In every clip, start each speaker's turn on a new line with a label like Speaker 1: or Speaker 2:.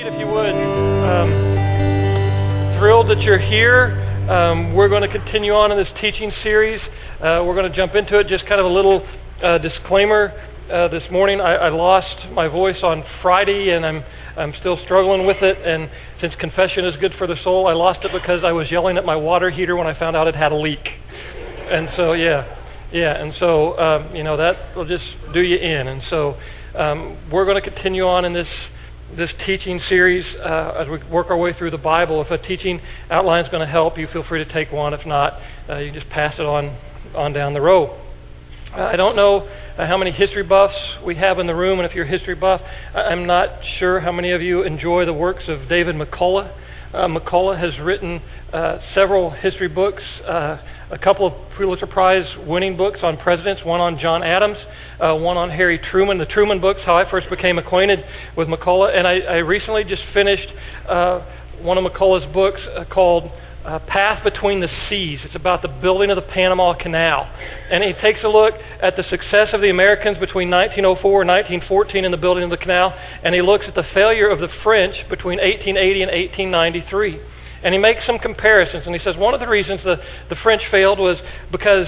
Speaker 1: seat if you would. Thrilled that you're here. We're going to continue on in this teaching series. We're going to jump into it. Just kind of a little disclaimer. This morning I lost my voice on Friday, and I'm still struggling with it. And since confession is good for the soul, I lost it because I was yelling at my water heater when I found out it had a leak. And so and so that will just do you in. And so we're going to continue on in this teaching series as we work our way through the Bible. If a teaching outline is going to help you, feel free to take one. If not, you can just pass it on down the row. I don't know how many history buffs we have in the room, and if you're a history buff, I'm not sure how many of you enjoy the works of David McCullough. McCullough has written several history books, a couple of Pulitzer Prize winning books on presidents, one on John Adams, one on Harry Truman, the Truman books, how I first became acquainted with McCullough. And I recently just finished one of McCullough's books called Path Between the Seas. It's about the building of the Panama Canal. And he takes a look at the success of the Americans between 1904 and 1914 in the building of the canal, and he looks at the failure of the French between 1880 and 1893. And he makes some comparisons, and he says one of the reasons the French failed was because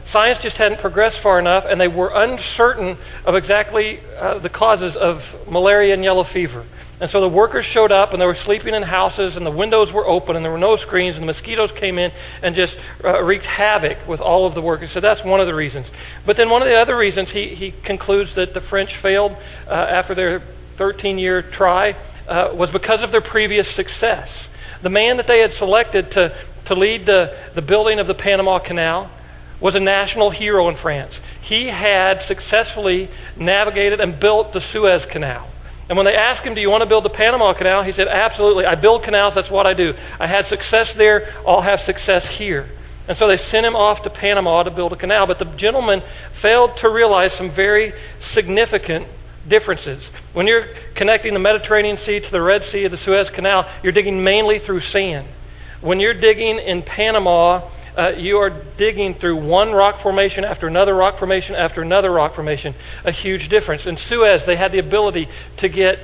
Speaker 1: science just hadn't progressed far enough, and they were uncertain of exactly the causes of malaria and yellow fever. And so the workers showed up, and they were sleeping in houses, and the windows were open, and there were no screens, and the mosquitoes came in and just wreaked havoc with all of the workers. So that's one of the reasons. But then one of the other reasons, he concludes that the French failed after their 13-year try was because of their previous success. The man that they had selected to lead the building of the Panama Canal was a national hero in France. He had successfully navigated and built the Suez Canal. And when they asked him, do you want to build the Panama Canal? He said, absolutely. I build canals. That's what I do. I had success there. I'll have success here. And so they sent him off to Panama to build a canal. But the gentleman failed to realize some very significant differences. When you're connecting the Mediterranean Sea to the Red Sea of the Suez Canal, you're digging mainly through sand. When you're digging in Panama, you are digging through one rock formation after another rock formation after another rock formation. A huge difference. In Suez, they had the ability to get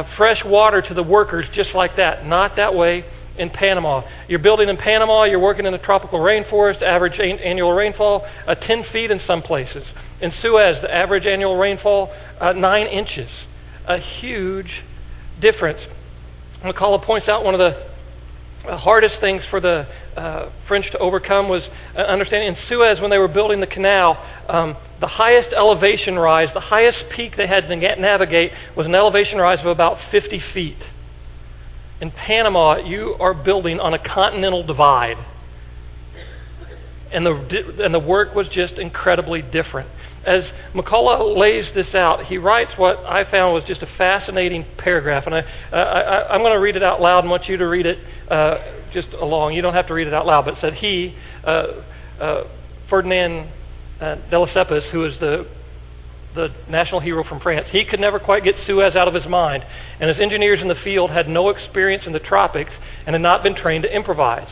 Speaker 1: fresh water to the workers just like that. Not that way in Panama. You're building in Panama, you're working in the tropical rainforest, average annual rainfall 10 feet in some places. In Suez, the average annual rainfall 9 inches. A huge difference. McCullough points out one of the hardest things for the French to overcome was understanding in Suez when they were building the canal, the highest elevation rise, the highest peak they had to navigate was an elevation rise of about 50 feet. In Panama, you are building on a continental divide. And the work was just incredibly different. As McCullough lays this out, he writes what I found was just a fascinating paragraph. And I'm going to read it out loud and want you to read it just along. You don't have to read it out loud, but it said he, Ferdinand de Lesseps, who is the national hero from France, he could never quite get Suez out of his mind. And his engineers in the field had no experience in the tropics and had not been trained to improvise.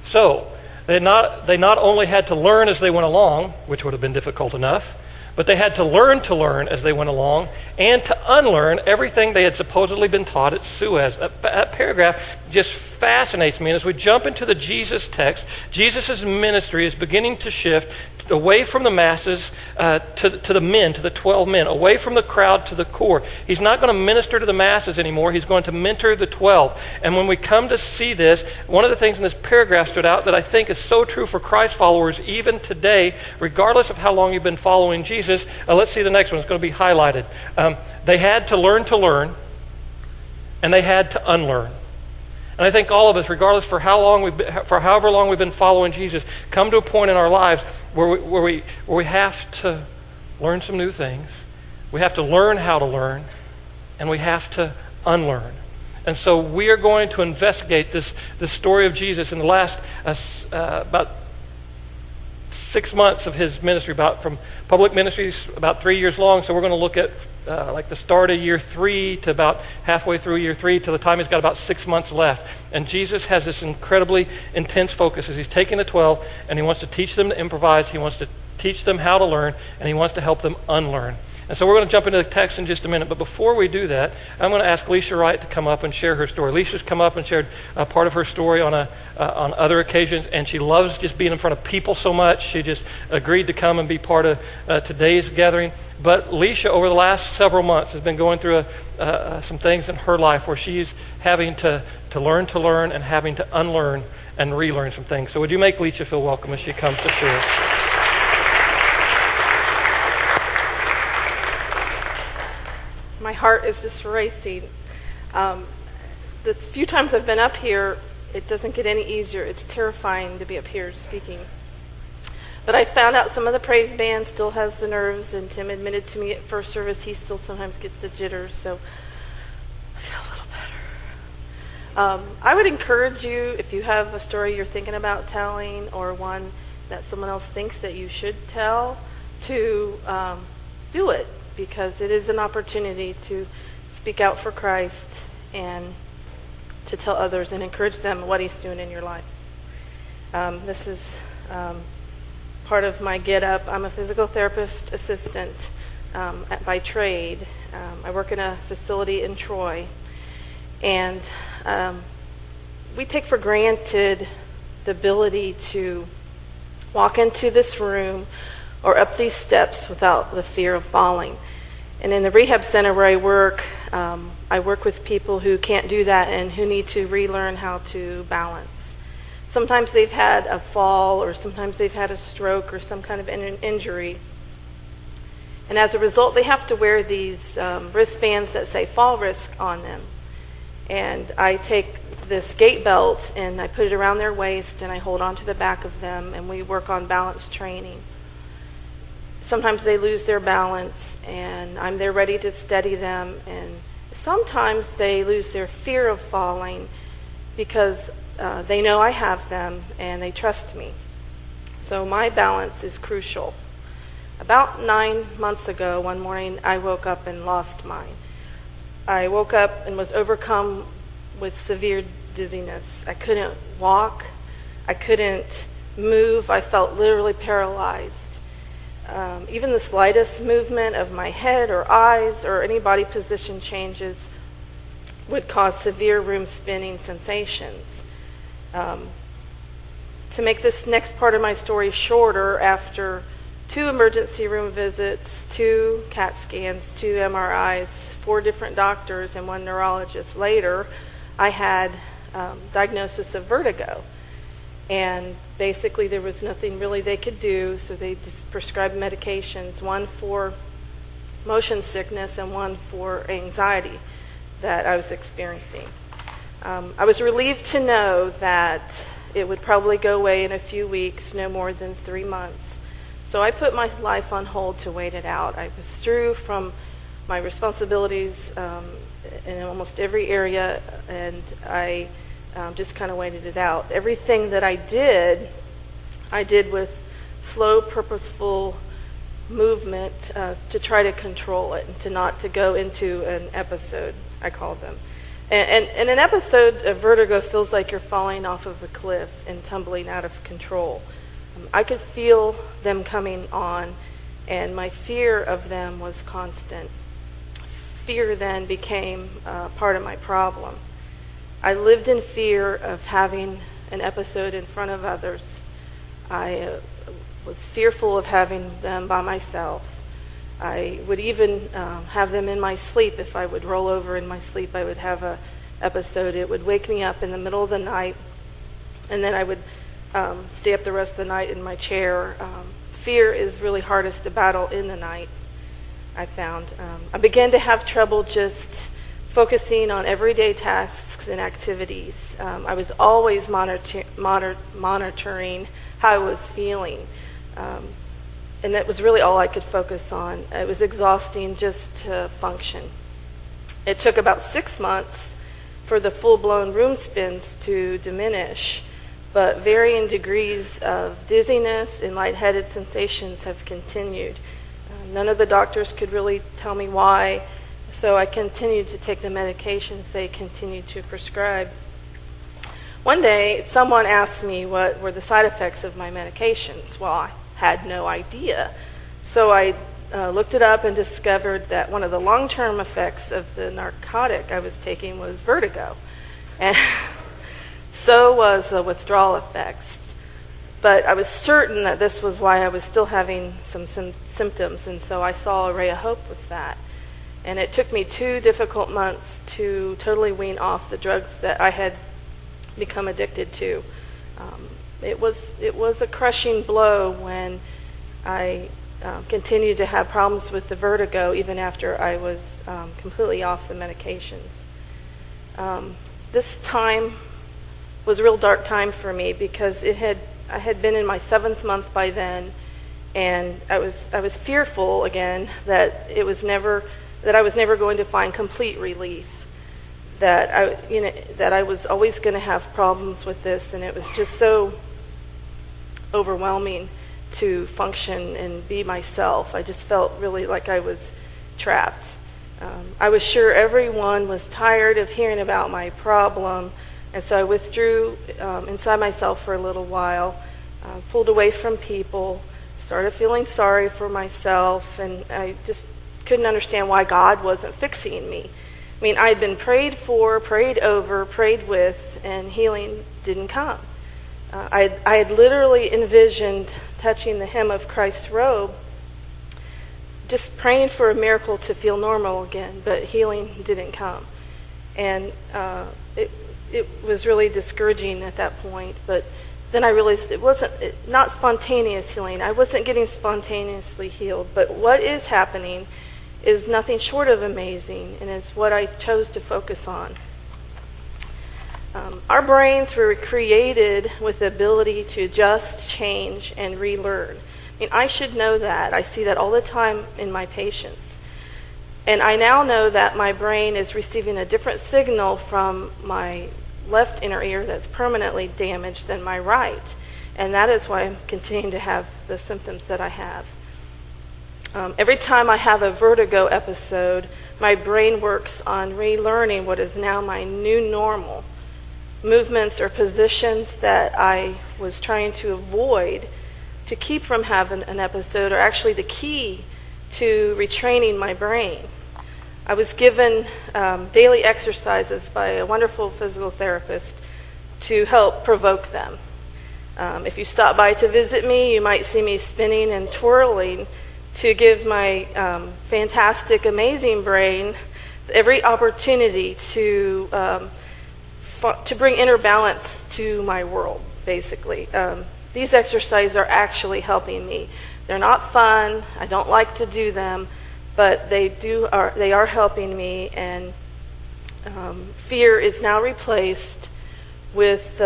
Speaker 1: So they not only had to learn as they went along, which would have been difficult enough, but they had to learn as they went along and to unlearn everything they had supposedly been taught at Suez. That paragraph just fascinates me. And as we jump into the Jesus text, Jesus' ministry is beginning to shift away from the masses to the men, to the 12 men, away from the crowd to the core. He's not going to minister to the masses anymore. He's going to mentor the 12. And when we come to see this, one of the things in this paragraph stood out that I think is so true for Christ followers even today, regardless of how long you've been following Jesus. Let's see the next one. It's going to be highlighted. They had to learn, and they had to unlearn. And I think all of us, regardless for however long we've been following Jesus, come to a point in our lives where we have to learn some new things. We have to learn how to learn, and we have to unlearn. And so we are going to investigate this story of Jesus in the last about 6 months of his ministry, from public ministries about 3 years long. So we're going to look at like the start of year 3 to about halfway through year 3 till the time he's got about 6 months left. And Jesus has this incredibly intense focus as he's taking the 12 and he wants to teach them to improvise, he wants to teach them how to learn, and he wants to help them unlearn. And so we're going to jump into the text in just a minute. But before we do that, I'm going to ask Leisha Wright to come up and share her story. Leisha's come up and shared a part of her story on other occasions, and she loves just being in front of people so much. She just agreed to come and be part of today's gathering. But Leisha, over the last several months, has been going through some things in her life where she's having to learn and having to unlearn and relearn some things. So would you make Leisha feel welcome as she comes to share?
Speaker 2: My heart is just racing. The few times I've been up here, it doesn't get any easier. It's terrifying to be up here speaking. But I found out some of the praise band still has the nerves, and Tim admitted to me at first service he still sometimes gets the jitters, so I feel a little better. I would encourage you, if you have a story you're thinking about telling or one that someone else thinks that you should tell, to do it, because it is an opportunity to speak out for Christ and to tell others and encourage them what He's doing in your life. This is part of my get up. I'm a physical therapist assistant by trade. I work in a facility in Troy, and we take for granted the ability to walk into this room or up these steps without the fear of falling. And in the rehab center where I work with people who can't do that and who need to relearn how to balance. Sometimes they've had a fall, or sometimes they've had a stroke or some kind of injury. And as a result, they have to wear these wristbands that say fall risk on them. And I take this gait belt and I put it around their waist and I hold on to the back of them, and we work on balance training. Sometimes they lose their balance and I'm there ready to steady them, and sometimes they lose their fear of falling because they know I have them and they trust me. So my balance is crucial. About 9 months ago, one morning, I woke up and lost mine. I woke up and was overcome with severe dizziness. I couldn't walk. I couldn't move. I felt literally paralyzed. Even the slightest movement of my head or eyes or any body position changes would cause severe room spinning sensations. To make this next part of my story shorter, after 2 emergency room visits, 2 CAT scans, 2 MRIs, 4 different doctors, and 1 neurologist later, I had diagnosis of vertigo. And basically there was nothing really they could do, so they just prescribed medications, 1 for motion sickness and 1 for anxiety that I was experiencing. I was relieved to know that it would probably go away in a few weeks, no more than 3 months. So I put my life on hold to wait it out. I withdrew from my responsibilities in almost every area, and I just kind of waited it out. Everything that I did with slow, purposeful movement to try to control it and to go into an episode, I call them. And an episode of vertigo feels like you're falling off of a cliff and tumbling out of control. I could feel them coming on, and my fear of them was constant. Fear then became part of my problem. I lived in fear of having an episode in front of others. I was fearful of having them by myself. I would even have them in my sleep. If I would roll over in my sleep, I would have an episode. It would wake me up in the middle of the night, and then I would stay up the rest of the night in my chair. Fear is really hardest to battle in the night, I found. I began to have trouble just focusing on everyday tasks and activities. I was always monitoring how I was feeling. And that was really all I could focus on. It was exhausting just to function. It took about 6 months for the full-blown room spins to diminish, but varying degrees of dizziness and lightheaded sensations have continued. None of the doctors could really tell me why, so I continued to take the medications they continued to prescribe. One day, someone asked me what were the side effects of my medications. Well, I had no idea. So I looked it up and discovered that one of the long-term effects of the narcotic I was taking was vertigo. And so was the withdrawal effects. But I was certain that this was why I was still having some symptoms, and so I saw a ray of hope with that. And it took me 2 difficult months to totally wean off the drugs that I had become addicted to. It was a crushing blow when I continued to have problems with the vertigo even after I was completely off the medications. This time was a real dark time for me because I had been in my 7th month by then, and I was fearful again that I was never going to find complete relief. That I was always going to have problems with this, and it was just so overwhelming to function and be myself. I just felt really like I was trapped. I was sure everyone was tired of hearing about my problem, and so I withdrew inside myself for a little while, pulled away from people, started feeling sorry for myself, and I just couldn't understand why God wasn't fixing me. I mean, I had been prayed for, prayed over, prayed with, and healing didn't come. I had literally envisioned touching the hem of Christ's robe, just praying for a miracle to feel normal again, but healing didn't come. And it was really discouraging at that point, but then I realized it wasn't not spontaneous healing. I wasn't getting spontaneously healed, but what is happening is nothing short of amazing, and it's what I chose to focus on. Our brains were created with the ability to adjust, change, and relearn. I mean, I should know that. I see that all the time in my patients. And I now know that my brain is receiving a different signal from my left inner ear that's permanently damaged than my right. And that is why I'm continuing to have the symptoms that I have. Every time I have a vertigo episode, my brain works on relearning what is now my new normal. Movements or positions that I was trying to avoid to keep from having an episode are actually the key to retraining my brain. I was given daily exercises by a wonderful physical therapist to help provoke them. If you stop by to visit me, you might see me spinning and twirling to give my fantastic, amazing brain every opportunity to bring inner balance to my world, basically. These exercises are actually helping me. They're not fun. I don't like to do them, but they are helping me, and fear is now replaced with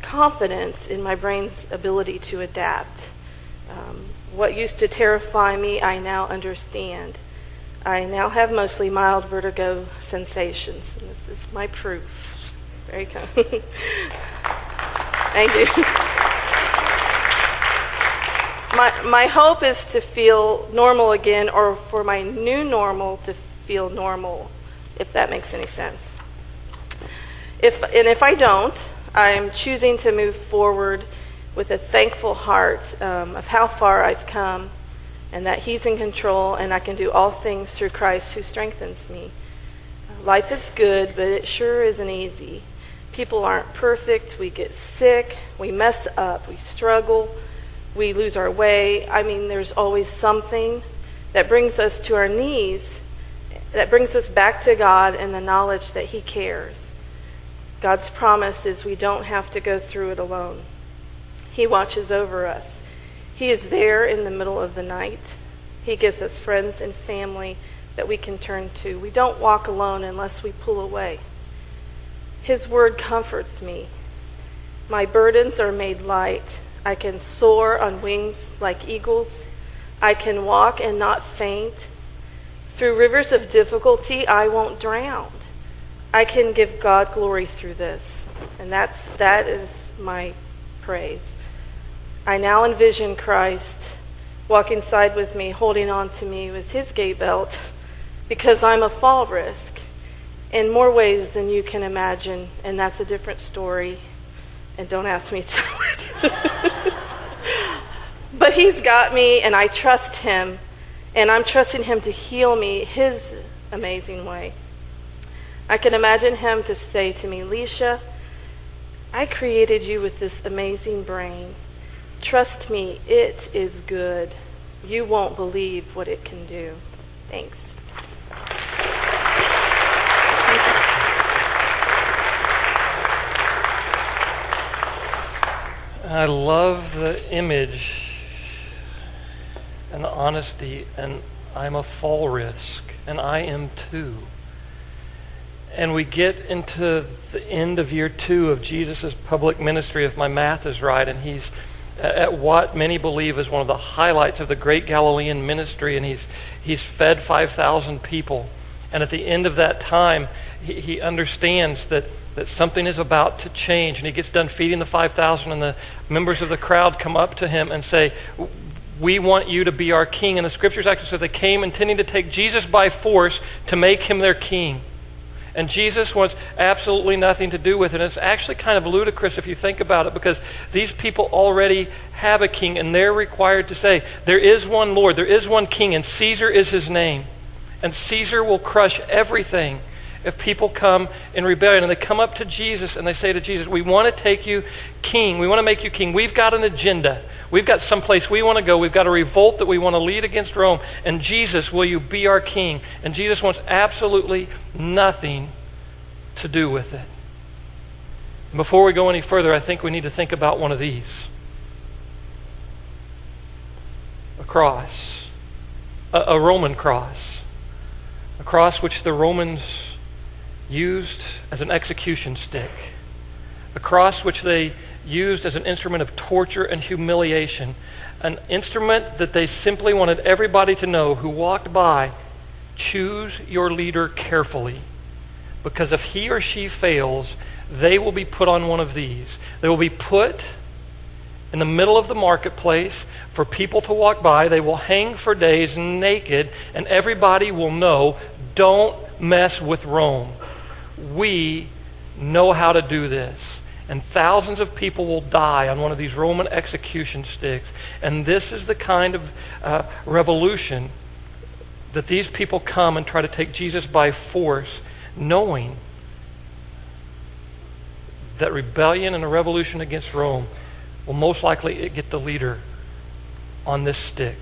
Speaker 2: confidence in my brain's ability to adapt. What used to terrify me, I now understand. I now have mostly mild vertigo sensations, and this is my proof. Very good. Thank you. My hope is to feel normal again, or for my new normal to feel normal, if that makes any sense. If I don't, I'm choosing to move forward with a thankful heart of how far I've come, and that He's in control, and I can do all things through Christ who strengthens me. Life is good, but it sure isn't easy. People aren't perfect. We get sick. We mess up. We struggle. We lose our way. I mean, there's always something that brings us to our knees, that brings us back to God and the knowledge that He cares. God's promise is we don't have to go through it alone. He watches over us. He is there in the middle of the night. He gives us friends and family that we can turn to. We don't walk alone unless we pull away. His word comforts me. My burdens are made light. I can soar on wings like eagles. I can walk and not faint. Through rivers of difficulty, I won't drown. I can give God glory through this. And that is my praise. I now envision Christ walking side with me, holding on to me with His gate belt, because I'm a fall risk in more ways than you can imagine, and that's a different story, and don't ask me to tell it. But He's got me, and I trust Him, And I'm trusting him to heal me his amazing way. I can imagine him to say to me, Leisha, I created you with this amazing brain. Trust me, it is good. You won't believe what it can do. Thanks.
Speaker 1: I love the image and the honesty, and I'm a fall risk, and I am too. And we get into the end of year 2 of Jesus' public ministry, if my math is right, and he's at what many believe is one of the highlights of the great Galilean ministry, and he's fed 5,000 people. And at the end of that time, he understands that something is about to change, and he gets done feeding the 5,000, and the members of the crowd come up to him and say, we want you to be our king. And the scriptures actually say they came intending to take Jesus by force to make him their king. And Jesus wants absolutely nothing to do with it. And it's actually kind of ludicrous if you think about it, because these people already have a king, and they're required to say, there is one Lord, there is one king, and Caesar is his name. And Caesar will crush everything if people come in rebellion. And they come up to Jesus and they say to Jesus, we want to take you king. We want to make you king. We've got an agenda. We've got someplace we want to go. We've got a revolt that we want to lead against Rome. And Jesus, will you be our king? And Jesus wants absolutely nothing to do with it. Before we go any further, I think we need to think about one of these. A cross. A Roman cross. A cross which the Romans used as an execution stick. A cross which they used as an instrument of torture and humiliation. An instrument that they simply wanted everybody to know who walked by, choose your leader carefully. Because if he or she fails, they will be put on one of these. They will be put in the middle of the marketplace for people to walk by. They will hang for days naked, and everybody will know, don't mess with Rome. We know how to do this. And thousands of people will die on one of these Roman execution sticks. And this is the kind of revolution that these people come and try to take Jesus by force, knowing that rebellion and a revolution against Rome will most likely get the leader on this stick.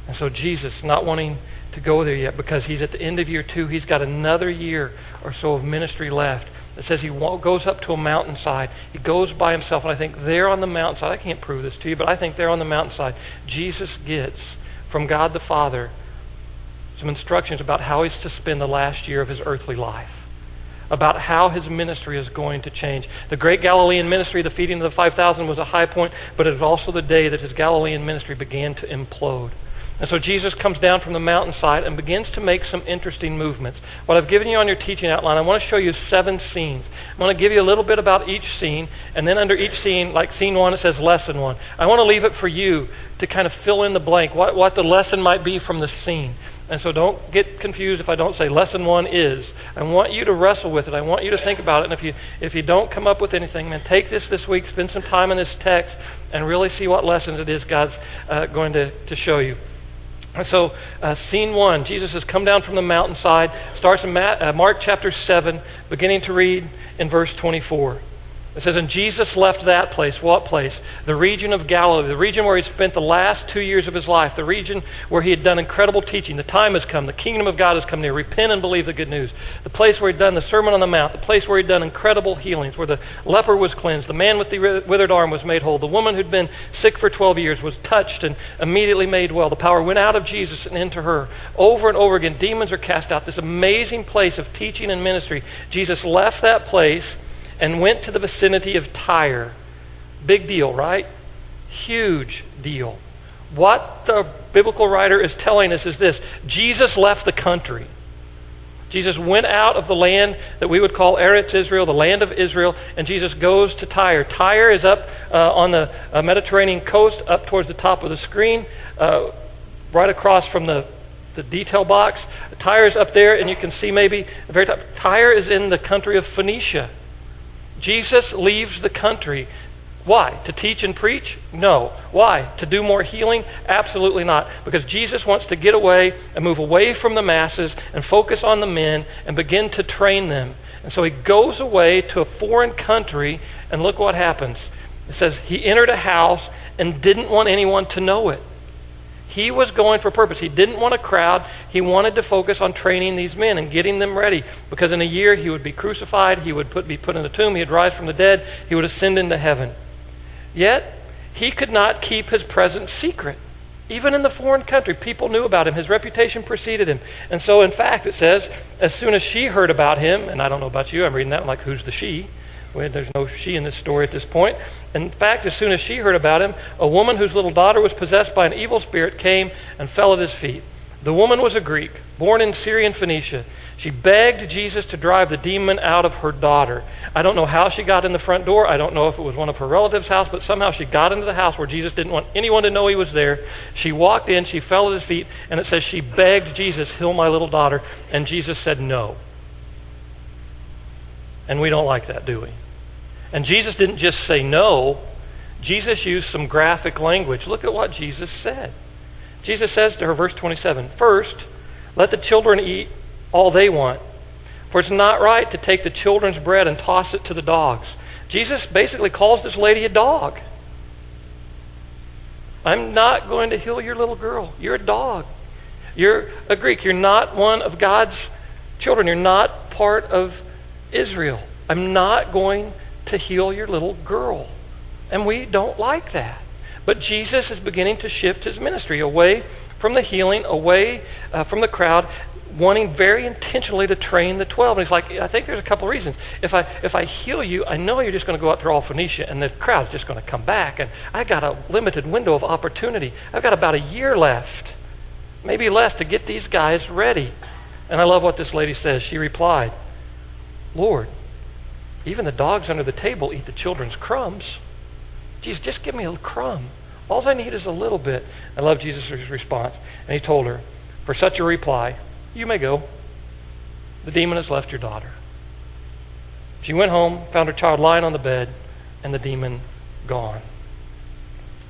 Speaker 1: And so Jesus, not wanting to go there yet, because he's at the end of year 2, he's got another year or so of ministry left. It says he goes up to a mountainside. He goes by himself, and I think there on the mountainside, I can't prove this to you, but I think there on the mountainside, Jesus gets from God the Father some instructions about how he's to spend the last year of his earthly life, about how his ministry is going to change. The great Galilean ministry, the feeding of the 5,000, was a high point, but it was also the day that his Galilean ministry began to implode. And so Jesus comes down from the mountainside and begins to make some interesting movements. What I've given you on your teaching outline, I want to show you 7 scenes. I'm going to give you a little bit about each scene, and then under each scene, like scene 1, it says lesson 1. I want to leave it for you to kind of fill in the blank, what the lesson might be from the scene. And so don't get confused if I don't say lesson 1 is. I want you to wrestle with it. I want you to think about it. And if you don't come up with anything, man, take this week, spend some time in this text, and really see what lessons it is God's going to show you. And so, scene 1, Jesus has come down from the mountainside, starts in Mark chapter 7, beginning to read in verse 24. It says, and Jesus left that place. What place? The region of Galilee, the region where he spent the last 2 years of his life, the region where he had done incredible teaching. The time has come. The kingdom of God has come near. Repent and believe the good news. The place where he'd done the Sermon on the Mount, the place where he'd done incredible healings, where the leper was cleansed, the man with the withered arm was made whole, the woman who'd been sick for 12 years was touched and immediately made well. The power went out of Jesus and into her. Over and over again, demons are cast out. This amazing place of teaching and ministry. Jesus left that place and went to the vicinity of Tyre. Big deal, right? Huge deal. What the biblical writer is telling us is this. Jesus left the country. Jesus went out of the land that we would call Eretz Israel, the land of Israel, and Jesus goes to Tyre. Tyre is up on the Mediterranean coast, up towards the top of the screen, right across from the detail box. Tyre is up there, and you can see maybe the very top. Tyre is in the country of Phoenicia. Jesus leaves the country Why? To teach and preach? No. Why? To do more healing? Absolutely not. Because Jesus wants to get away and move away from the masses and focus on the men and begin to train them. And so he goes away to a foreign country, and look what happens. It says he entered a house and didn't want anyone to know it. He was going for a purpose. He didn't want a crowd. He wanted to focus on training these men and getting them ready. Because in a year he would be crucified, he would be put in the tomb, he'd rise from the dead, he would ascend into heaven. Yet, he could not keep his presence secret. Even in the foreign country, people knew about him. His reputation preceded him. And so, in fact, it says, as soon as she heard about him, and I don't know about you, I'm reading that like, who's the she? Well, there's no she in this story at this point. In fact, as soon as she heard about him, a woman whose little daughter was possessed by an evil spirit came and fell at his feet. The woman was a Greek, born in Syrian Phoenicia. She begged Jesus to drive the demon out of her daughter. I don't know how she got in the front door. I don't know if it was one of her relatives' house, but somehow she got into the house where Jesus didn't want anyone to know he was there. She walked in, she fell at his feet, and it says she begged Jesus, heal my little daughter, and Jesus said no. And we don't like that, do we? And Jesus didn't just say no. Jesus used some graphic language. Look at what Jesus said. Jesus says to her, verse 27, "First, let the children eat all they want, for it's not right to take the children's bread and toss it to the dogs." Jesus basically calls this lady a dog. I'm not going to heal your little girl. You're a dog. You're a Greek. You're not one of God's children. You're not part of Israel. I'm not going to heal your little girl. And we don't like that. But Jesus is beginning to shift his ministry away from the healing, away from the crowd, wanting very intentionally to train the 12. And he's like, I think there's a couple of reasons. If I heal you, I know you're just going to go out through all Phoenicia and the crowd's just going to come back. And I got a limited window of opportunity. I've got about a year left, maybe less, to get these guys ready. And I love what this lady says. She replied, "Lord, even the dogs under the table eat the children's crumbs. Jesus, just give me a crumb. All I need is a little bit." I love Jesus' response. And he told her, "For such a reply, you may go. The demon has left your daughter." She went home, found her child lying on the bed, and the demon gone.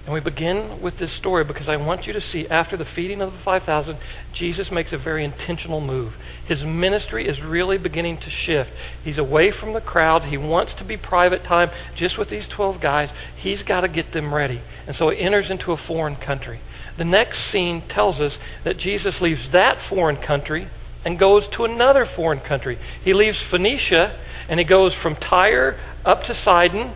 Speaker 1: And we begin with this story because I want you to see, after the feeding of the 5,000, Jesus makes a very intentional move. His ministry is really beginning to shift. He's away from the crowd. He wants to be private time just with these 12 guys. He's got to get them ready. And so he enters into a foreign country. The next scene tells us that Jesus leaves that foreign country and goes to another foreign country. He leaves Phoenicia and he goes from Tyre up to Sidon,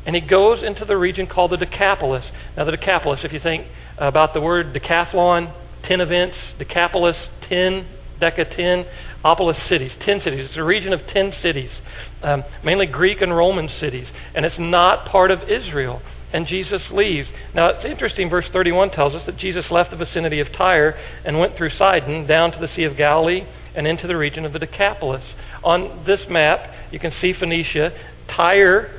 Speaker 1: and he goes into the region called the Decapolis. Now the Decapolis, if you think about the word decathlon, 10 events, Decapolis, 10, Deca 10, Opolis cities, 10 cities. It's a region of 10 cities, mainly Greek and Roman cities, and it's not part of Israel. And Jesus leaves. Now it's interesting, verse 31 tells us that Jesus left the vicinity of Tyre and went through Sidon down to the Sea of Galilee and into the region of the Decapolis. On this map, you can see Phoenicia. Tyre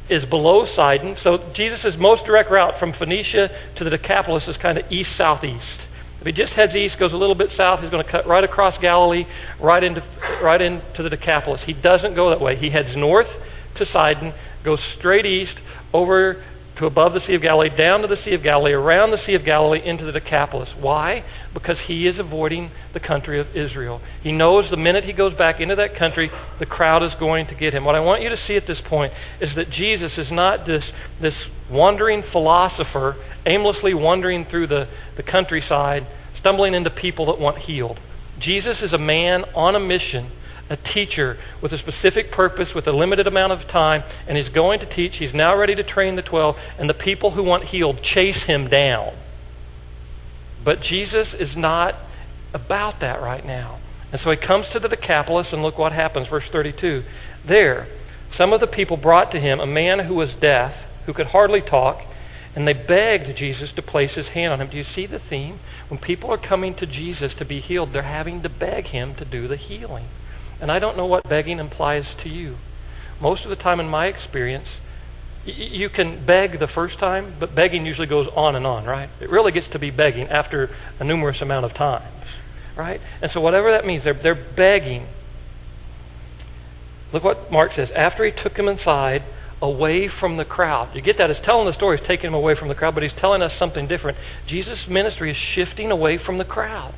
Speaker 1: is below Sidon. So Jesus' most direct route from Phoenicia to the Decapolis is kind of east-southeast. If he just heads east, goes a little bit south, he's going to cut right across Galilee, right into the Decapolis. He doesn't go that way. He heads north to Sidon, goes straight east over to above the Sea of Galilee, down to the Sea of Galilee, around the Sea of Galilee, into the Decapolis. Why? Because he is avoiding the country of Israel. He knows the minute he goes back into that country, the crowd is going to get him. What I want you to see at this point is that Jesus is not this wandering philosopher, aimlessly wandering through the countryside, stumbling into people that want healed. Jesus is a man on a mission, a teacher with a specific purpose, with a limited amount of time, and he's going to teach. He's now ready to train the 12, and the people who want healed chase him down. But Jesus is not about that right now. And so he comes to the Decapolis, and look what happens, verse 32. There, some of the people brought to him a man who was deaf, who could hardly talk, and they begged Jesus to place his hand on him. Do you see the theme? When people are coming to Jesus to be healed, they're having to beg him to do the healing. And I don't know what begging implies to you. Most of the time in my experience, you can beg the first time, but begging usually goes on and on, right? It really gets to be begging after a numerous amount of times, right? And so whatever that means, they're begging. Look what Mark says. After he took him inside, away from the crowd. You get that? It's telling the story. He's taking him away from the crowd, but he's telling us something different. Jesus' ministry is shifting away from the crowd.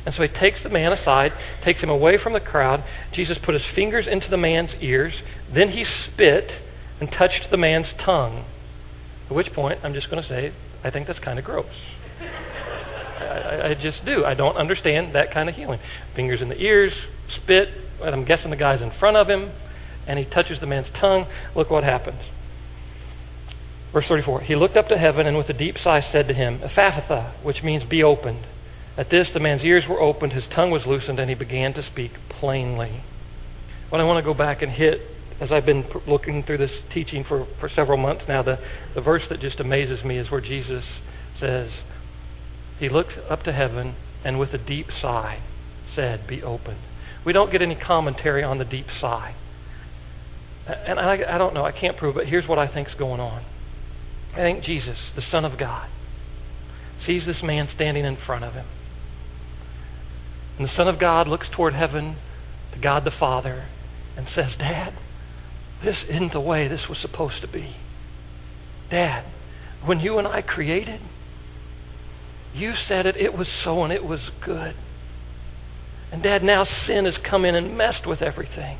Speaker 1: And so he takes the man aside, takes him away from the crowd. Jesus put his fingers into the man's ears. Then he spit and touched the man's tongue. At which point, I'm just going to say, I think that's kind of gross. I just do. I don't understand that kind of healing. Fingers in the ears, spit, and I'm guessing the guy's in front of him, and he touches the man's tongue. Look what happens. Verse 34, he looked up to heaven and with a deep sigh said to him, Ephphatha, which means be opened. At this, the man's ears were opened, his tongue was loosened, and he began to speak plainly. What I want to go back and hit, as I've been looking through this teaching for several months now, the verse that just amazes me is where Jesus says, he looked up to heaven and with a deep sigh said, be opened. We don't get any commentary on the deep sigh. And I don't know, I can't prove it. Here's what I think's going on. I think Jesus, the Son of God, sees this man standing in front of him. And the Son of God looks toward heaven to God the Father and says, Dad, this isn't the way this was supposed to be. Dad, when you and I created, you said it was so and it was good. And Dad, now sin has come in and messed with everything.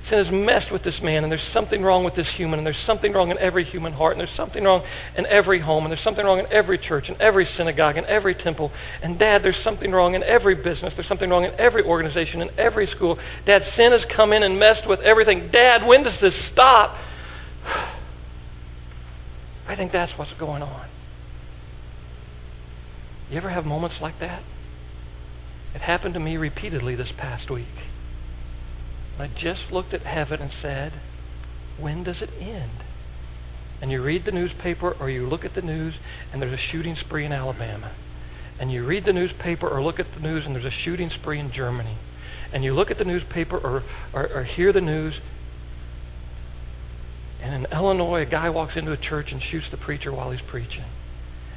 Speaker 1: Sin has messed with this man, and there's something wrong with this human, and there's something wrong in every human heart, and there's something wrong in every home, and there's something wrong in every church, and every synagogue, and every temple. And Dad, there's something wrong in every business, there's something wrong in every organization, in every school. Dad, sin has come in and messed with everything. Dad, when does this stop? I think that's what's going on. You ever have moments like that? It happened to me repeatedly this past week. I just looked at heaven and said, when does it end? And you read the newspaper or you look at the news and there's a shooting spree in Alabama. And you read the newspaper or look at the news and there's a shooting spree in Germany. And you look at the newspaper or hear the news, and in Illinois a guy walks into a church and shoots the preacher while he's preaching.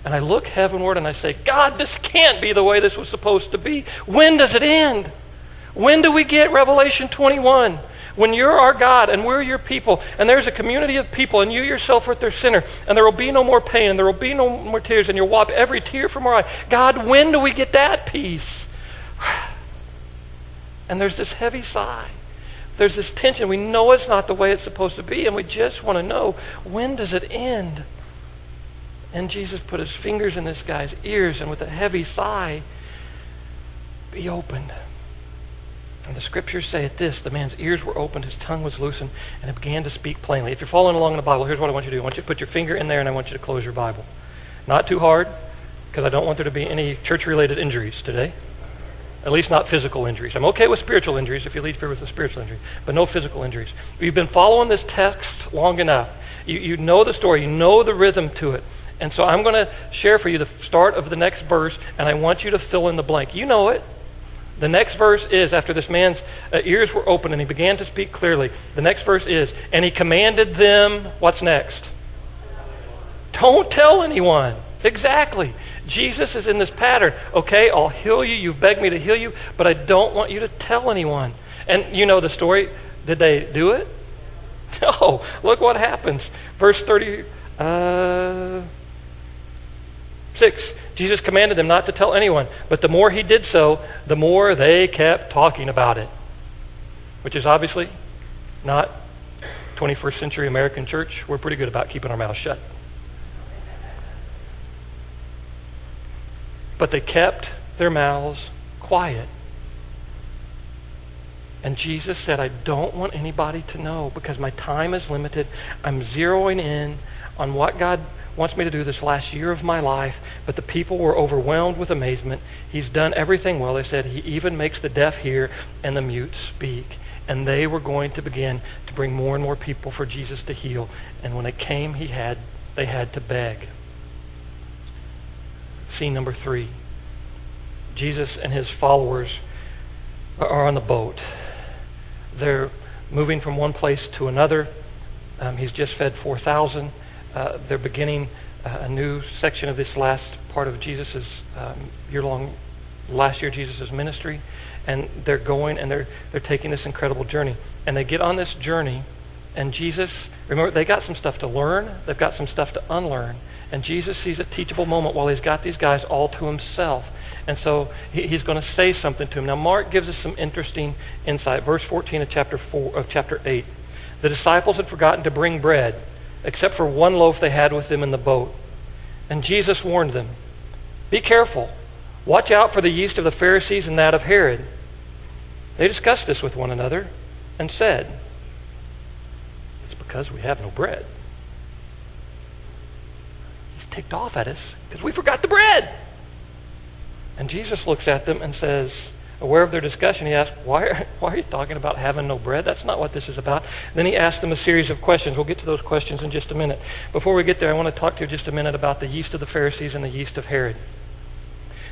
Speaker 1: And I look heavenward and I say, God, this can't be the way this was supposed to be. When does it end? When do we get Revelation 21? When you're our God and we're your people and there's a community of people and you yourself are their sinner and there will be no more pain and there will be no more tears and you'll wipe every tear from our eye. God, when do we get that peace? And there's this heavy sigh. There's this tension. We know it's not the way it's supposed to be and we just want to know, when does it end? And Jesus put his fingers in this guy's ears and with a heavy sigh, be opened. And the scriptures say at this, the man's ears were opened, his tongue was loosened, and it began to speak plainly. If you're following along in the Bible, here's what I want you to do. I want you to put your finger in there and I want you to close your Bible. Not too hard, because I don't want there to be any church-related injuries today. At least not physical injuries. I'm okay with spiritual injuries if you lead fear with a spiritual injury, but no physical injuries. You've been following this text long enough. You know the story. You know the rhythm to it. And so I'm going to share for you the start of the next verse, and I want you to fill in the blank. You know it. The next verse is, after this man's ears were opened and he began to speak clearly, the next verse is, and he commanded them, what's next? Don't tell anyone. Exactly. Jesus is in this pattern. Okay, I'll heal you. You've begged me to heal you, but I don't want you to tell anyone. And you know the story. Did they do it? No. Look what happens. Verse 36. Jesus commanded them not to tell anyone, but the more he did so, the more they kept talking about it. Which is obviously not 21st century American church. We're pretty good about keeping our mouths shut. But they kept their mouths quiet. And Jesus said, I don't want anybody to know because my time is limited. I'm zeroing in on what God wants me to do this last year of my life. But the people were overwhelmed with amazement. He's done everything well. They said he even makes the deaf hear and the mute speak. And they were going to begin to bring more and more people for Jesus to heal. And when they came, they had to beg. Scene number 3. Jesus and his followers are on the boat. They're moving from one place to another. He's just fed 4,000. They're beginning a new section of this last part of Jesus' last year Jesus' ministry. And they're going and they're taking this incredible journey. And they get on this journey And Jesus, remember, they got some stuff to learn. They've got some stuff to unlearn. And Jesus sees a teachable moment while he's got these guys all to himself. And so he's going to say something to him. Now, Mark gives us some interesting insight. Verse 14 of chapter 8. The disciples had forgotten to bring bread, except for one loaf they had with them in the boat. And Jesus warned them, "Be careful. Watch out for the yeast of the Pharisees and that of Herod." They discussed this with one another and said, "It's because we have no bread." He's ticked off at us because we forgot the bread. And Jesus looks at them and says, aware of their discussion, he asks, why are you talking about having no bread? That's not what this is about. Then he asks them a series of questions. We'll get to those questions in just a minute. Before we get there, I want to talk to you just a minute about the yeast of the Pharisees and the yeast of Herod.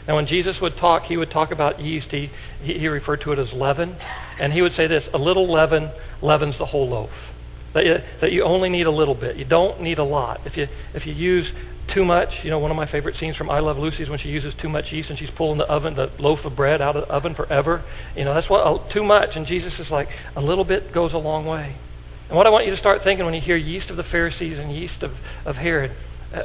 Speaker 1: Now, when Jesus would talk, he would talk about yeast. He referred to it as leaven. And he would say this, a little leaven leavens the whole loaf. That you only need a little bit. You don't need a lot. If you use too much, one of my favorite scenes from I Love Lucy is when she uses too much yeast and she's pulling the loaf of bread out of the oven forever. That's what too much. And Jesus is like, a little bit goes a long way. And what I want you to start thinking when you hear yeast of the Pharisees and yeast of Herod,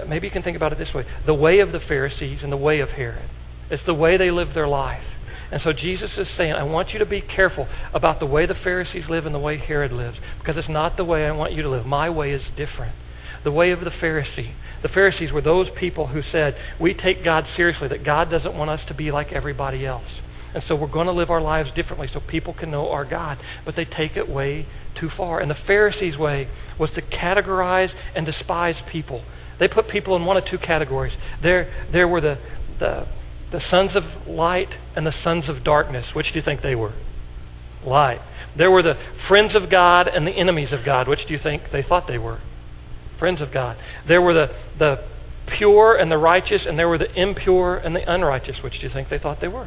Speaker 1: maybe you can think about it this way. The way of the Pharisees and the way of Herod. It's the way they live their life. And so Jesus is saying, I want you to be careful about the way the Pharisees live and the way Herod lives, because it's not the way I want you to live. My way is different. The way of the Pharisee. The Pharisees were those people who said, we take God seriously, that God doesn't want us to be like everybody else. And so we're going to live our lives differently so people can know our God. But they take it way too far. And the Pharisees' way was to categorize and despise people. They put people in one of two categories. There were the sons of light and the sons of darkness. Which do you think they were? Light. There were the friends of God and the enemies of God. Which do you think they thought they were? Friends of God. There were the pure and the righteous, and there were the impure and the unrighteous. Which do you think they thought they were?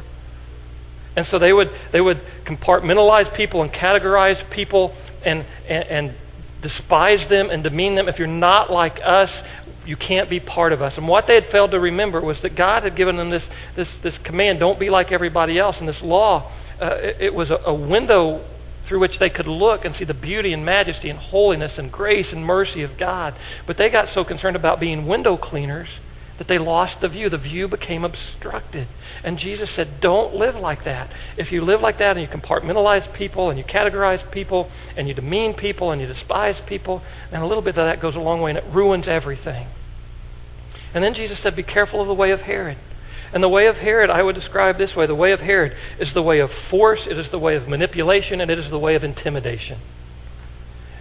Speaker 1: And so they would compartmentalize people and categorize people and despise them and demean them. If you're not like us, you can't be part of us. And what they had failed to remember was that God had given them this command, don't be like everybody else. And this law, it was a window through which they could look and see the beauty and majesty and holiness and grace and mercy of God. But they got so concerned about being window cleaners that they lost the view. The view became obstructed. And Jesus said, don't live like that. If you live like that and you compartmentalize people and you categorize people and you demean people and you despise people, and a little bit of that goes a long way and it ruins everything. And then Jesus said, be careful of the way of Herod. And the way of Herod, I would describe this way. The way of Herod is the way of force, it is the way of manipulation, and it is the way of intimidation.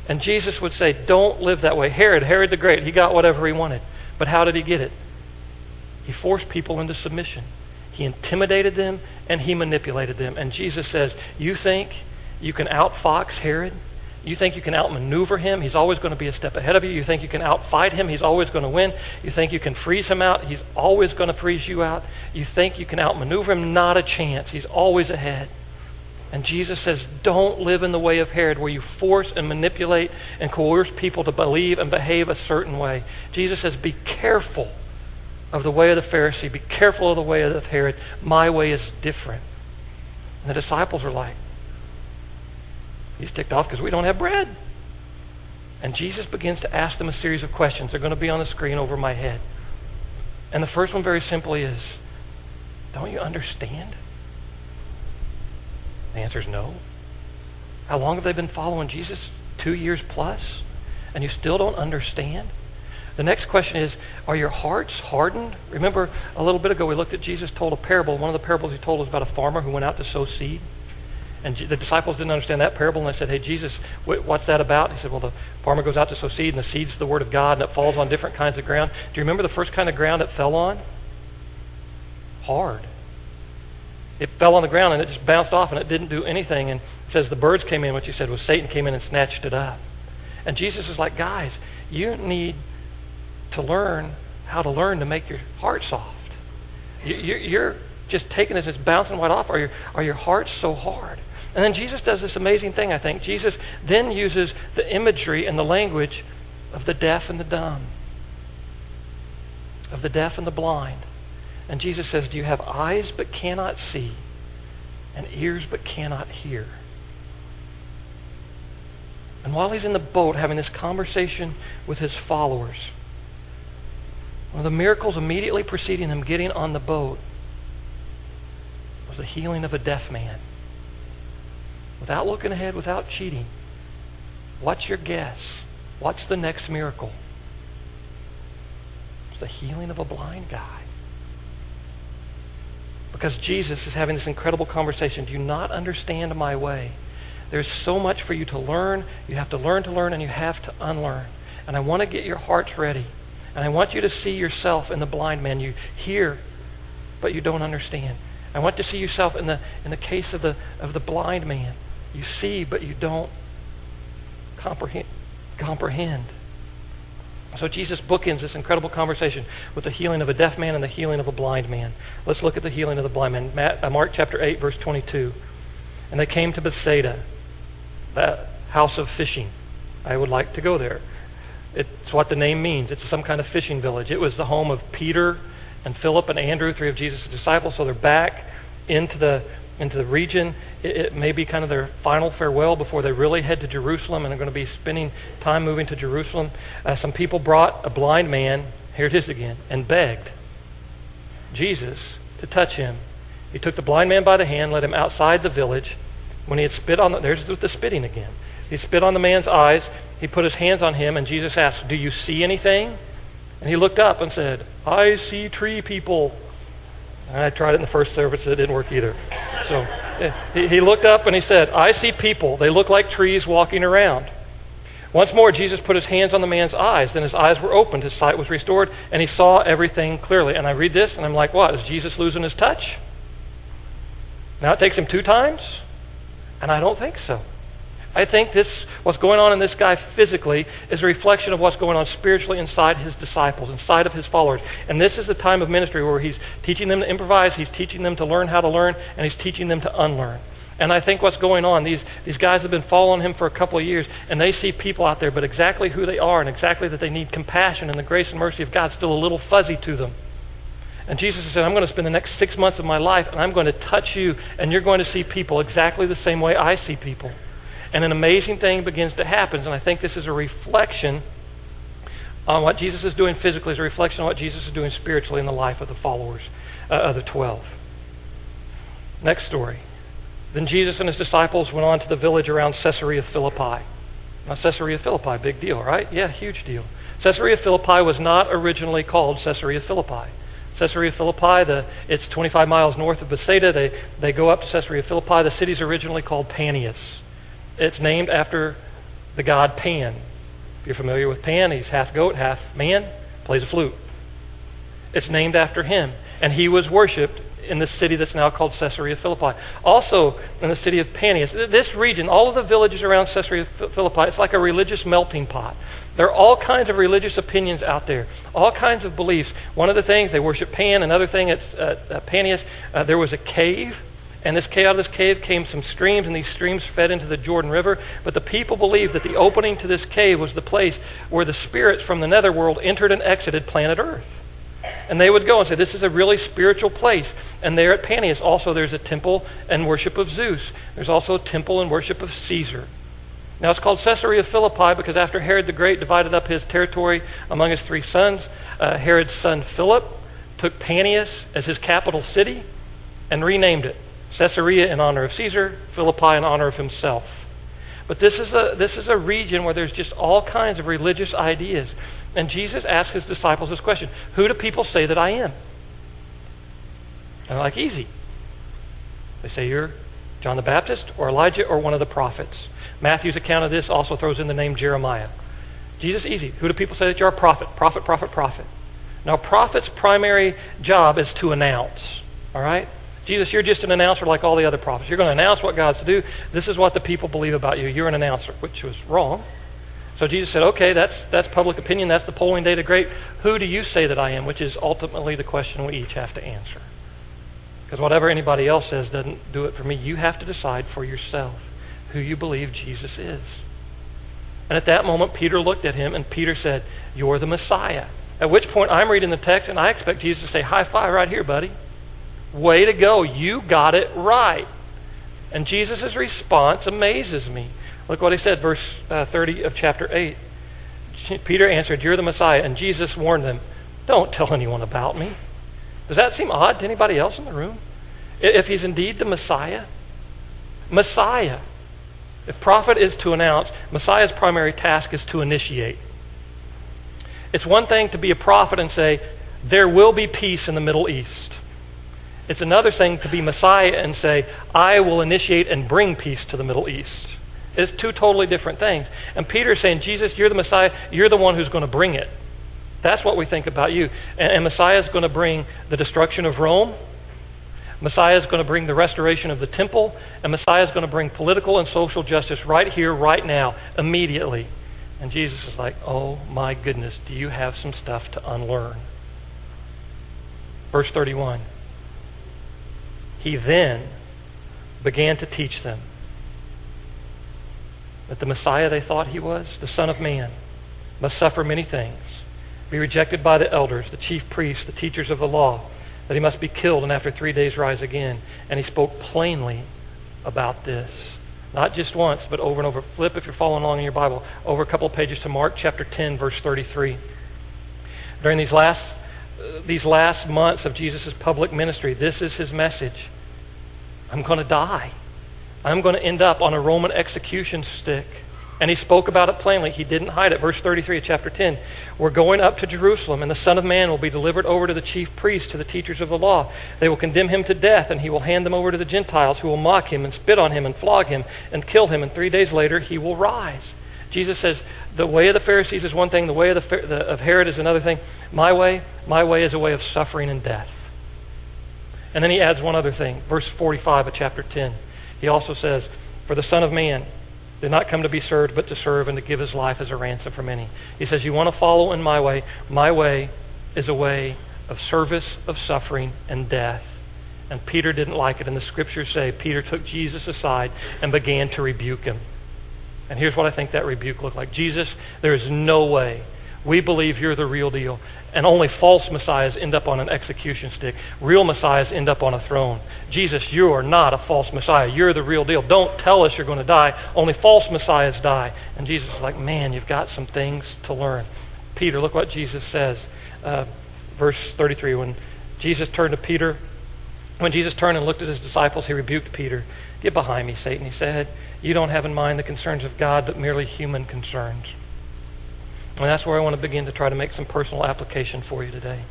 Speaker 1: And Jesus would say, don't live that way. Herod the Great, he got whatever he wanted. But how did he get it? He forced people into submission. He intimidated them and he manipulated them. And Jesus says, you think you can outfox Herod? You think you can outmaneuver him? He's always going to be a step ahead of you. You think you can outfight him? He's always going to win. You think you can freeze him out? He's always going to freeze you out. You think you can outmaneuver him? Not a chance. He's always ahead. And Jesus says, don't live in the way of Herod where you force and manipulate and coerce people to believe and behave a certain way. Jesus says, be careful of the way of the Pharisee. Be careful of the way of Herod. My way is different. And the disciples are like, he's ticked off because we don't have bread. And Jesus begins to ask them a series of questions. They're going to be on the screen over my head. And the first one very simply is, don't you understand? The answer is no. How long have they been following Jesus? 2 years plus? And you still don't understand? The next question is, are your hearts hardened? Remember, a little bit ago we looked at Jesus told a parable. One of the parables he told was about a farmer who went out to sow seed. And the disciples didn't understand that parable, and they said, hey, Jesus, what's that about? He said, well, the farmer goes out to sow seed, and the seed's the word of God, and it falls on different kinds of ground. Do you remember the first kind of ground it fell on? Hard. It fell on the ground, and it just bounced off, and it didn't do anything. And it says the birds came in, which he said was Satan came in and snatched it up. And Jesus is like, guys, you need to learn how to learn to make your heart soft. You're just taking this, it's bouncing right off. Are your hearts so hard? And then Jesus does this amazing thing, I think. Jesus then uses the imagery and the language of the deaf and the dumb, of the deaf and the blind. And Jesus says, do you have eyes but cannot see and ears but cannot hear? And while he's in the boat having this conversation with his followers, one of the miracles immediately preceding him getting on the boat was the healing of a deaf man. Without looking ahead, without cheating, what's your guess? What's the next miracle? It's the healing of a blind guy. Because Jesus is having this incredible conversation. Do you not understand my way? There's so much for you to learn. You have to learn, and you have to unlearn. And I want to get your hearts ready. And I want you to see yourself in the blind man. You hear, but you don't understand. I want to see yourself in the case of the blind man. You see, but you don't comprehend. So Jesus bookends this incredible conversation with the healing of a deaf man and the healing of a blind man. Let's look at the healing of the blind man. Mark chapter 8, verse 22. And they came to Bethsaida, that house of fishing. I would like to go there. It's what the name means. It's some kind of fishing village. It was the home of Peter and Philip and Andrew, three of Jesus' disciples. So they're back into the region. It may be kind of their final farewell before they really head to Jerusalem, and they're going to be spending time moving to Jerusalem. Some people brought a blind man, here it is again, and begged Jesus to touch him. He took the blind man by the hand, led him outside the village. When he had spit on there's the spitting again. He spit on the man's eyes. He put his hands on him, and Jesus asked, "Do you see anything?" And he looked up and said, "I see tree people." And I tried it in the first service. It didn't work either. So he looked up and he said, "I see people. They look like trees walking around." Once more, Jesus put his hands on the man's eyes. Then his eyes were opened. His sight was restored, and he saw everything clearly. And I read this, and I'm like, what? Is Jesus losing his touch? Now it takes him 2 times? And I don't think so. I think what's going on in this guy physically is a reflection of what's going on spiritually inside his disciples, inside of his followers. And this is the time of ministry where he's teaching them to improvise, he's teaching them to learn how to learn, and he's teaching them to unlearn. And I think what's going on, these guys have been following him for a couple of years, and they see people out there, but exactly who they are and exactly that they need compassion and the grace and mercy of God is still a little fuzzy to them. And Jesus has said, I'm going to spend the next 6 months of my life, and I'm going to touch you, and you're going to see people exactly the same way I see people. And an amazing thing begins to happen, and I think this is a reflection on what Jesus is doing physically, is a reflection on what Jesus is doing spiritually in the life of the followers of the 12. Next story. Then Jesus and his disciples went on to the village around Caesarea Philippi. Now, Caesarea Philippi, big deal, right? Yeah, huge deal. Caesarea Philippi was not originally called Caesarea Philippi. Caesarea Philippi, it's 25 miles north of Bethsaida. They go up to Caesarea Philippi. The city's originally called Panias. It's named after the god Pan. If you're familiar with Pan, he's half goat, half man, plays a flute. It's named after him. And he was worshipped in the city that's now called Caesarea Philippi. Also in the city of Panias. This region, all of the villages around Caesarea Philippi, it's like a religious melting pot. There are all kinds of religious opinions out there, all kinds of beliefs. One of the things, they worship Pan. Another thing, at Panias, there was a cave. And out of this cave came some streams, and these streams fed into the Jordan River. But the people believed that the opening to this cave was the place where the spirits from the netherworld entered and exited planet Earth. And they would go and say, this is a really spiritual place. And there at Panias also there's a temple and worship of Zeus. There's also a temple and worship of Caesar. Now it's called Caesarea Philippi because after Herod the Great divided up his territory among his 3 sons, Herod's son Philip took Panias as his capital city and renamed it. Caesarea in honor of Caesar, Philippi in honor of himself. But this is a region where there's just all kinds of religious ideas. And Jesus asked his disciples this question: who do people say that I am? And they're like, easy. They say you're John the Baptist or Elijah or one of the prophets. Matthew's account of this also throws in the name Jeremiah. Jesus, easy. Who do people say that you're? A prophet. Prophet, prophet, prophet. Now, a prophet's primary job is to announce. All right? Jesus, you're just an announcer like all the other prophets. You're going to announce what God's to do. This is what the people believe about you. You're an announcer, which was wrong. So Jesus said, okay, that's public opinion. That's the polling data. Great. Who do you say that I am? Which is ultimately the question we each have to answer. Because whatever anybody else says doesn't do it for me. You have to decide for yourself who you believe Jesus is. And at that moment, Peter looked at him, and Peter said, you're the Messiah. At which point, I'm reading the text, and I expect Jesus to say, high five right here, buddy. Way to go. You got it right. And Jesus' response amazes me. Look what he said, verse 30 of chapter 8. Peter answered, "You're the Messiah." And Jesus warned them, "Don't tell anyone about me." Does that seem odd to anybody else in the room? If he's indeed the Messiah? Messiah. If prophet is to announce, Messiah's primary task is to initiate. It's one thing to be a prophet and say, there will be peace in the Middle East. It's another thing to be Messiah and say, I will initiate and bring peace to the Middle East. It's two totally different things. And Peter's saying, Jesus, you're the Messiah. You're the one who's going to bring it. That's what we think about you. And Messiah is going to bring the destruction of Rome. Messiah is going to bring the restoration of the temple. And Messiah is going to bring political and social justice right here, right now, immediately. And Jesus is like, oh my goodness, do you have some stuff to unlearn? Verse 31. He then began to teach them that the Messiah they thought he was, the Son of Man, must suffer many things, be rejected by the elders, the chief priests, the teachers of the law, that he must be killed and after 3 days rise again. And he spoke plainly about this. Not just once, but over and over. Flip, if you're following along in your Bible, over a couple of pages to Mark chapter 10, verse 33. During these last months of Jesus' public ministry, this is his message. I'm going to die. I'm going to end up on a Roman execution stick. And he spoke about it plainly. He didn't hide it. Verse 33 of chapter 10. We're going up to Jerusalem, and the Son of Man will be delivered over to the chief priests, to the teachers of the law. They will condemn him to death, and he will hand them over to the Gentiles, who will mock him and spit on him and flog him and kill him. And 3 days later, he will rise. Jesus says, the way of the Pharisees is one thing, the way of Herod is another thing. My way is a way of suffering and death. And then he adds one other thing. Verse 45 of chapter 10. He also says, for the Son of Man did not come to be served, but to serve and to give his life as a ransom for many. He says, you want to follow in my way? My way is a way of service, of suffering, and death. And Peter didn't like it. And the scriptures say Peter took Jesus aside and began to rebuke him. And here's what I think that rebuke looked like. Jesus, there is no way. We believe you're the real deal. And only false messiahs end up on an execution stick. Real messiahs end up on a throne. Jesus, you are not a false messiah. You're the real deal. Don't tell us you're going to die. Only false messiahs die. And Jesus is like, man, you've got some things to learn. Peter, look what Jesus says. Verse 33, when Jesus turned and looked at his disciples, he rebuked Peter. Get behind me, Satan, he said. You don't have in mind the concerns of God, but merely human concerns. And that's where I want to begin to try to make some personal application for you today.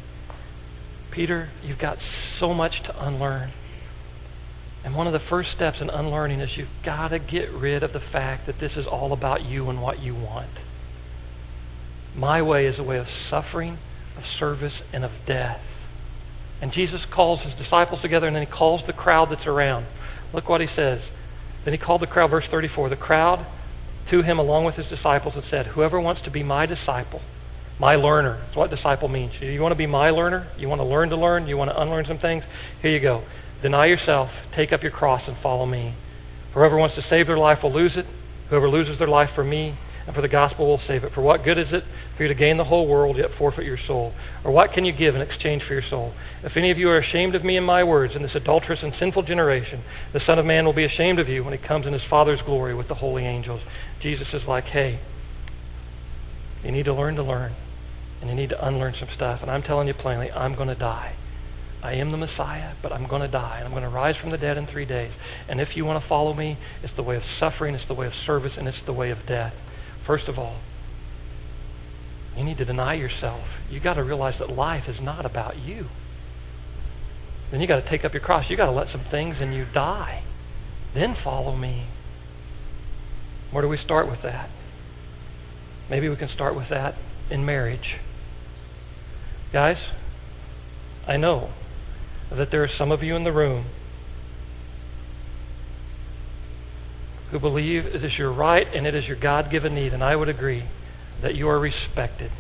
Speaker 1: Peter, you've got so much to unlearn. And one of the first steps in unlearning is you've got to get rid of the fact that this is all about you and what you want. My way is a way of suffering, of service, and of death. And Jesus calls his disciples together, and then he calls the crowd that's around. Look what he says. Then he called the crowd, verse 34, the crowd to him along with his disciples and said, whoever wants to be my disciple, my learner. That's what disciple means. You want to be my learner? You want to learn? You want to unlearn some things? Here you go. Deny yourself, take up your cross, and follow me. Whoever wants to save their life will lose it. Whoever loses their life for me and for the gospel will save it. For what good is it for you to gain the whole world, yet forfeit your soul? Or what can you give in exchange for your soul? If any of you are ashamed of me and my words in this adulterous and sinful generation, the Son of Man will be ashamed of you when he comes in his Father's glory with the holy angels. Jesus is like, hey, you need to learn, and you need to unlearn some stuff. And I'm telling you plainly, I'm going to die. I am the Messiah, but I'm going to die. And I'm going to rise from the dead in 3 days. And if you want to follow me, it's the way of suffering, it's the way of service, and it's the way of death. First of all, you need to deny yourself. You got to realize that life is not about you. Then you got to take up your cross. You got to let some things and you die. Then follow me. Where do we start with that? Maybe we can start with that in marriage. Guys, I know that there are some of you in the room who believe it is your right and it is your God-given need, and I would agree that you are respected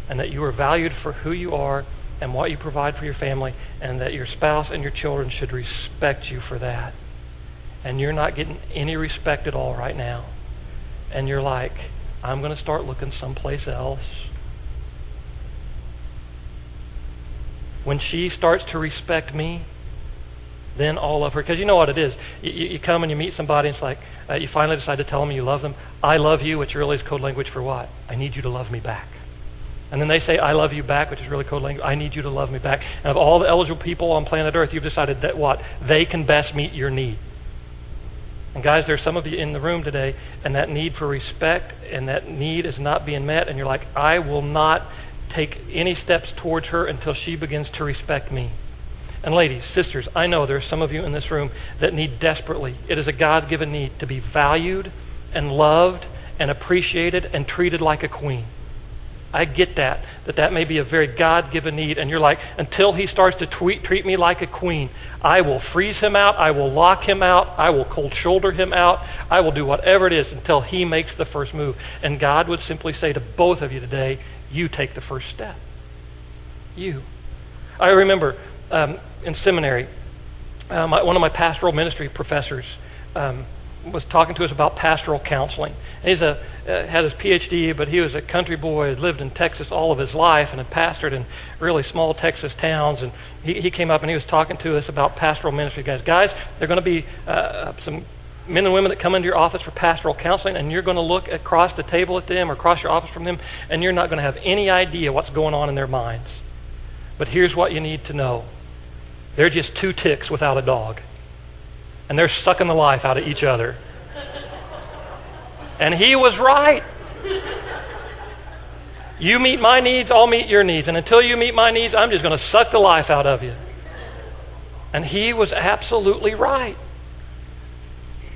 Speaker 1: and that you are valued for who you are and what you provide for your family, and that your spouse and your children should respect you for that. And you're not getting any respect at all right now. And you're like, I'm going to start looking someplace else. When she starts to respect me, then all love her. Because you know what it is. You come and you meet somebody, and it's like, you finally decide to tell them you love them. I love you, which really is code language for what? I need you to love me back. And then they say, I love you back, which is really code language. I need you to love me back. And of all the eligible people on planet Earth, you've decided that what? They can best meet your need. And guys, there's some of you in the room today, and that need for respect, and that need is not being met, and you're like, I will not take any steps towards her until she begins to respect me. And ladies, sisters, I know there's some of you in this room that need desperately. It is a God-given need to be valued and loved and appreciated and treated like a queen. I get that may be a very God-given need. And you're like, until he starts to treat me like a queen, I will freeze him out, I will lock him out, I will cold shoulder him out, I will do whatever it is until he makes the first move. And God would simply say to both of you today, you take the first step. You. I remember in seminary, one of my pastoral ministry professors was talking to us about pastoral counseling. And he's had his PhD, but he was a country boy, had lived in Texas all of his life, and had pastored in really small Texas towns. And he came up and he was talking to us about pastoral ministry. Guys, there are going to be some men and women that come into your office for pastoral counseling, and you're going to look across the table at them or across your office from them, and you're not going to have any idea what's going on in their minds. But here's what you need to know. They're just two ticks without a dog. And they're sucking the life out of each other. And he was right. You meet my needs, I'll meet your needs. And until you meet my needs, I'm just going to suck the life out of you. And he was absolutely right.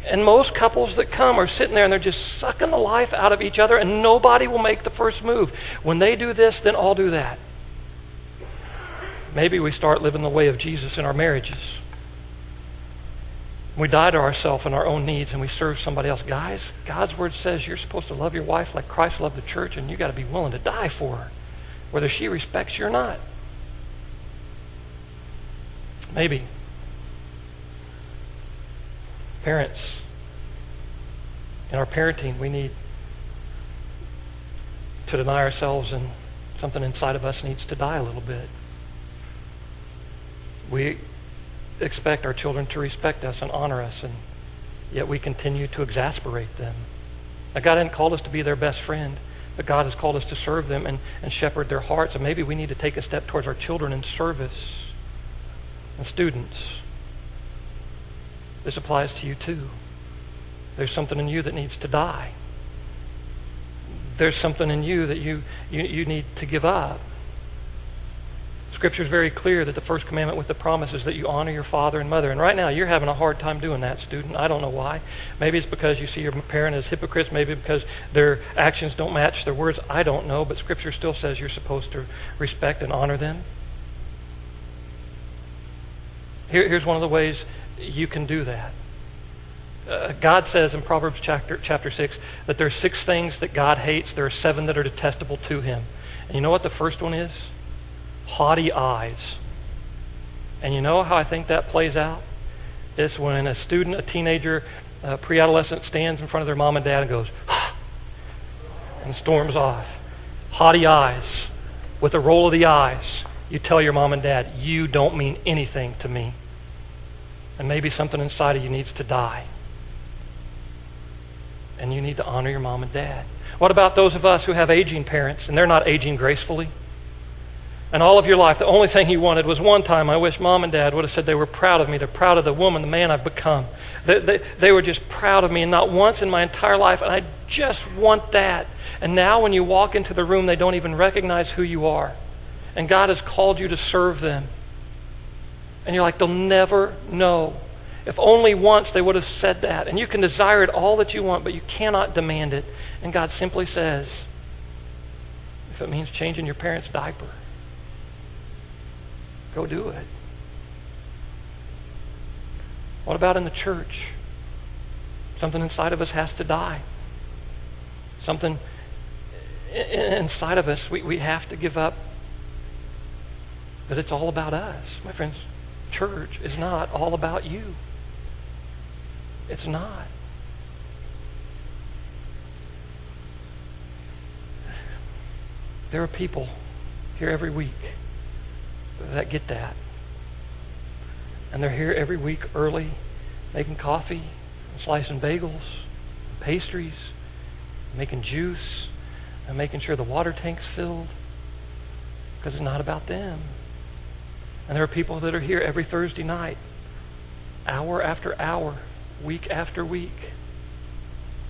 Speaker 1: And most couples that come are sitting there and they're just sucking the life out of each other, and nobody will make the first move. When they do this, then I'll do that. Maybe we start living the way of Jesus in our marriages. We die to ourselves and our own needs, and we serve somebody else. Guys, God's word says you're supposed to love your wife like Christ loved the church, and you got to be willing to die for her, whether she respects you or not. Maybe. Parents, in our parenting, we need to deny ourselves, and something inside of us needs to die a little bit. We expect our children to respect us and honor us, and yet we continue to exasperate them. Now, God hadn't called us to be their best friend, but God has called us to serve them and shepherd their hearts. And maybe we need to take a step towards our children in service. And students, this applies to you too. There's something in you that needs to die. There's something in you that you need to give up. Scripture is very clear that the first commandment with the promise is that you honor your father and mother. And right now, you're having a hard time doing that, student. I don't know why. Maybe it's because you see your parent as hypocrites. Maybe because their actions don't match their words. I don't know. But Scripture still says you're supposed to respect and honor them. Here's one of the ways you can do that. God says in Proverbs chapter 6 that there are 6 things that God hates. There are 7 that are detestable to him. And you know what the first one is? Haughty eyes. And you know how I think that plays out? It's when a student, a teenager, a pre-adolescent stands in front of their mom and dad and goes, and storms off. Haughty eyes. With a roll of the eyes, you tell your mom and dad, you don't mean anything to me. And maybe something inside of you needs to die. And you need to honor your mom and dad. What about those of us who have aging parents and they're not aging gracefully? And all of your life, the only thing you wanted was one time, I wish mom and dad would have said they were proud of me. They're proud of the woman, the man I've become. They were just proud of me, and not once in my entire life, and I just want that. And now when you walk into the room, they don't even recognize who you are. And God has called you to serve them. And you're like, they'll never know. If only once they would have said that. And you can desire it all that you want, but you cannot demand it. And God simply says, if it means changing your parents' diaper, go do it. What about in the church? Something inside of us has to die. Something inside of us we have to give up. That it's all about us. My friends, church is not all about you. It's not. There are people here every week that get that. And they're here every week early, making coffee, slicing bagels, pastries, making juice, and making sure the water tank's filled, because it's not about them. And there are people that are here every Thursday night, hour after hour, week after week.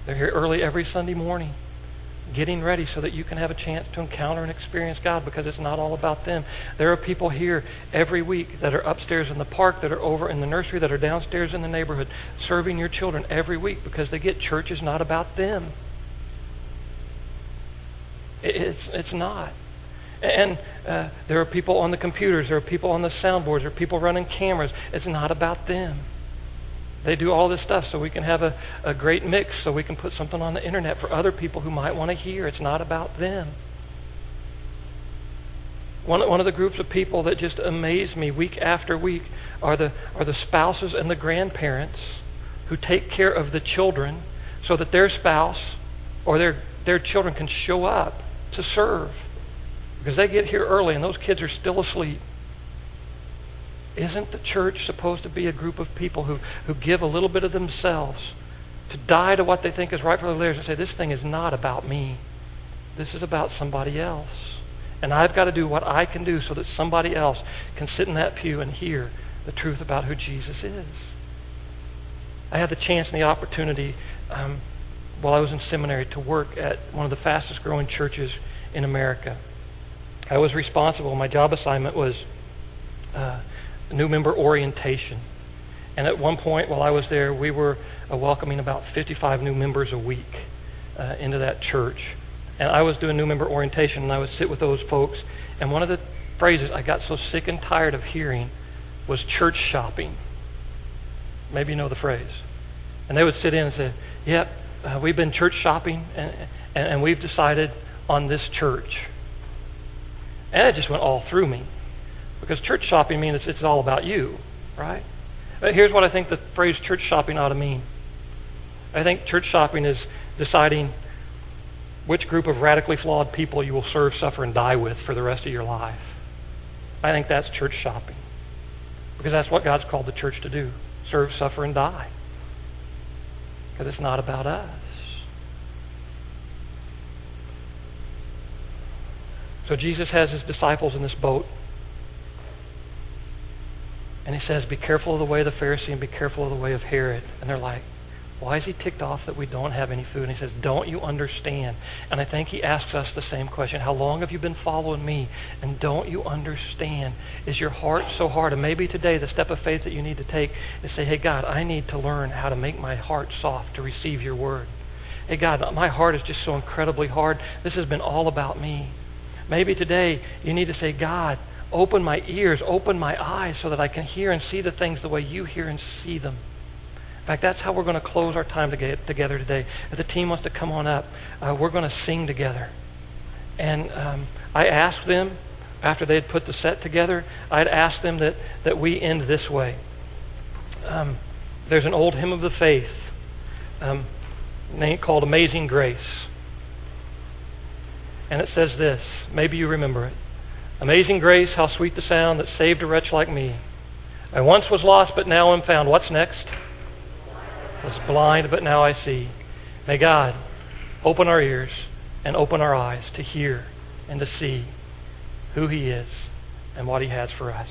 Speaker 1: They're here early every Sunday morning, getting ready so that you can have a chance to encounter and experience God, because it's not all about them. There are people here every week that are upstairs in the park, that are over in the nursery, that are downstairs in the neighborhood, serving your children every week, because they get church is not about them. It's not. And there are people on the computers, there are people on the soundboards, there are people running cameras. It's not about them. They do all this stuff so we can have a great mix, so we can put something on the internet for other people who might want to hear. It's not about them. One of the groups of people that just amaze me week after week are the spouses and the grandparents who take care of the children so that their spouse or their children can show up to serve. Because they get here early and those kids are still asleep. Isn't the church supposed to be a group of people who give a little bit of themselves to die to what they think is right for their lives and say, this thing is not about me. This is about somebody else. And I've got to do what I can do so that somebody else can sit in that pew and hear the truth about who Jesus is. I had the chance and the opportunity while I was in seminary to work at one of the fastest growing churches in America. I was responsible. My job assignment was new member orientation. And at one point while I was there, we were welcoming about 55 new members a week into that church. And I was doing new member orientation, and I would sit with those folks. And one of the phrases I got so sick and tired of hearing was church shopping. Maybe you know the phrase. And they would sit in and say, yep, we've been church shopping, and we've decided on this church. And it just went all through me. Because church shopping means it's all about you, right? But here's what I think the phrase church shopping ought to mean. I think church shopping is deciding which group of radically flawed people you will serve, suffer, and die with for the rest of your life. I think that's church shopping. Because that's what God's called the church to do. Serve, suffer, and die. Because it's not about us. So Jesus has his disciples in this boat. And he says, be careful of the way of the Pharisee and be careful of the way of Herod. And they're like, why is he ticked off that we don't have any food? And he says, don't you understand? And I think he asks us the same question. How long have you been following me? And don't you understand? Is your heart so hard? And maybe today the step of faith that you need to take is say, hey, God, I need to learn how to make my heart soft to receive your word. Hey, God, my heart is just so incredibly hard. This has been all about me. Maybe today you need to say, God, open my ears, open my eyes so that I can hear and see the things the way you hear and see them. In fact, that's how we're going to close our time together today. If the team wants to come on up, we're going to sing together. And I asked them, after they had put the set together, I'd asked them that we end this way. There's an old hymn of the faith called Amazing Grace. And it says this, maybe you remember it. Amazing grace, how sweet the sound that saved a wretch like me. I once was lost, but now am found. What's next? Was blind, but now I see. May God open our ears and open our eyes to hear and to see who he is and what he has for us.